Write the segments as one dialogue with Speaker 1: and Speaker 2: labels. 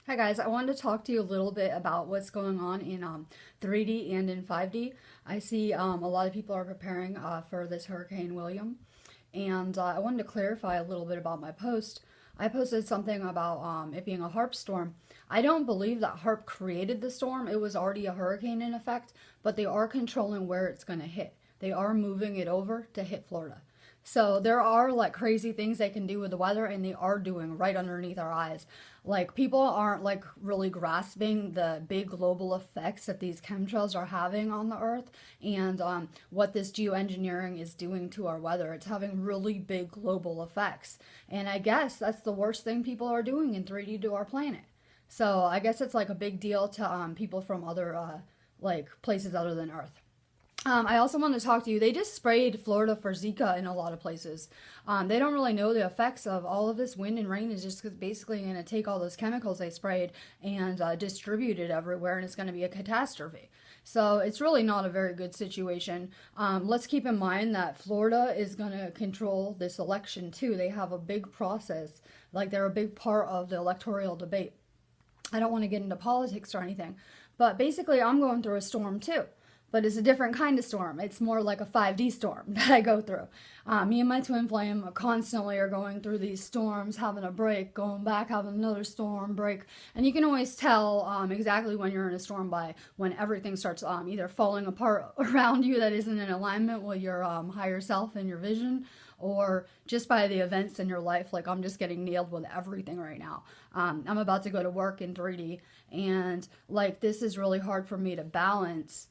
Speaker 1: Hi guys, I wanted to talk to you a little bit about what's going on in 3D and in 5D. I see a lot of people are preparing for this Hurricane William, and I wanted to clarify a little bit about my post. I posted something about it being a HARP storm. I don't believe that HARP created the storm. It was already a hurricane in effect, but they are controlling where it's going to hit. They are moving it over to hit Florida. So there are like crazy things they can do with the weather, and they are doing right underneath our eyes. Like people aren't like really grasping the big global effects that these chemtrails are having on the earth, and what this geoengineering is doing to our weather. It's having really big global effects. And I guess that's the worst thing people are doing in 3D to our planet. So I guess it's like a big deal to people from other like places other than Earth. I also want to talk to you. They just sprayed Florida for Zika in a lot of places. They don't really know the effects of all of this wind and rain is just basically going to take all those chemicals they sprayed and distribute it everywhere, and it's going to be a catastrophe. So it's really not a very good situation. Let's keep in mind that Florida is going to control this election too. They have a big process, like they're a big part of the electoral debate. I don't want to get into politics or anything, but basically, I'm going through a storm too. But it's a different kind of storm. It's more like a 5D storm that I go through. Me and my twin flame constantly are going through these storms, having a break, going back, having another storm break. And you can always tell exactly when you're in a storm by when everything starts either falling apart around you that isn't in alignment with your higher self and your vision, or just by the events in your life. Like I'm just getting nailed with everything right now. I'm about to go to work in 3D, and like this is really hard for me to balance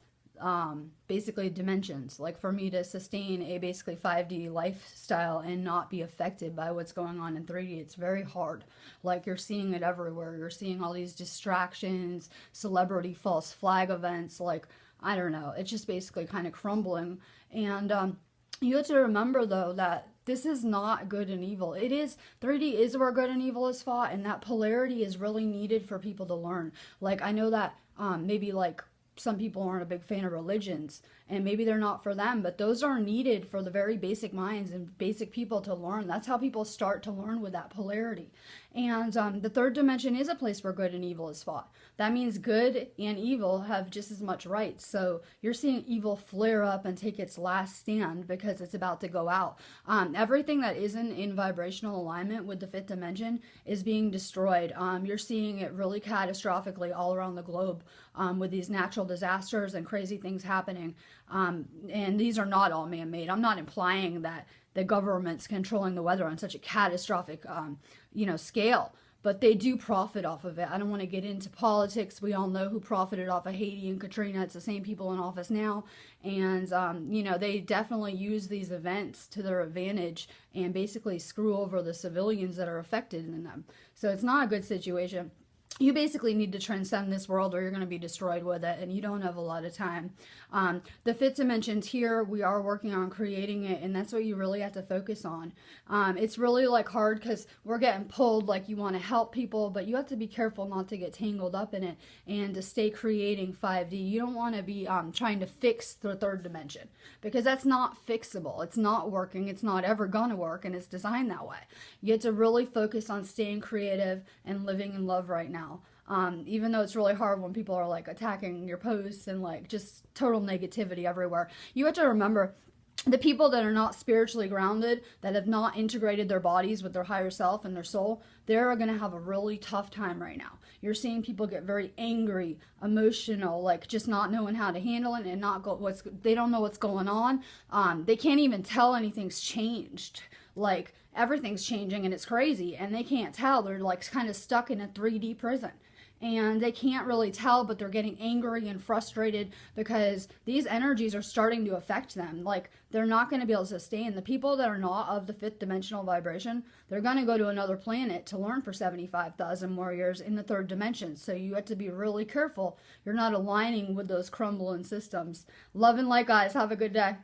Speaker 1: basically dimensions. Like for me to sustain a basically 5D lifestyle and not be affected by what's going on in 3D, it's very hard. Like you're seeing it everywhere. You're seeing all these distractions, celebrity false flag events. Like, I don't know. It's just basically kind of crumbling. And you have to remember though that this is not good and evil. It is 3D is where good and evil is fought, and that polarity is really needed for people to learn. Like I know that maybe like some people aren't a big fan of religions, and maybe they're not for them, but those are needed for the very basic minds and basic people to learn. That's how people start to learn, with that polarity. And the third dimension is a place where good and evil is fought. That means good and evil have just as much rights. So you're seeing evil flare up and take its last stand because it's about to go out. Everything that isn't in vibrational alignment with the fifth dimension is being destroyed. You're seeing it really catastrophically all around the globe, with these natural disasters and crazy things happening. And these are not all man-made. I'm not implying that the government's controlling the weather on such a catastrophic, scale. But they do profit off of it. I don't want to get into politics. We all know who profited off of Haiti and Katrina. It's the same people in office now. And, they definitely use these events to their advantage and basically screw over the civilians that are affected in them. So it's not a good situation. You basically need to transcend this world or you're going to be destroyed with it, and you don't have a lot of time. The fifth dimension's here. We are working on creating it, and that's what you really have to focus on. It's really like hard because we're getting pulled, like you want to help people, but you have to be careful not to get tangled up in it and to stay creating 5D. You don't want to be trying to fix the third dimension, because that's not fixable. It's not working. It's not ever going to work, and it's designed that way. You have to really focus on staying creative and living in love right now. Even though it's really hard when people are like attacking your posts and like just total negativity everywhere. You have to remember, the people that are not spiritually grounded, that have not integrated their bodies with their higher self and their soul, they're going to have a really tough time right now. You're seeing people get very angry, emotional, like just not knowing how to handle it, and they don't know what's going on. They can't even tell anything's changed. Like everything's changing and it's crazy, and they can't tell. They're like kind of stuck in a 3D prison, and they can't really tell, but they're getting angry and frustrated because these energies are starting to affect them. Like they're not going to be able to sustain. The people that are not of the fifth dimensional vibration, they're going to go to another planet to learn for 75,000 more years in the third dimension. So you have to be really careful you're not aligning with those crumbling systems. Love and light, guys. Have a good day.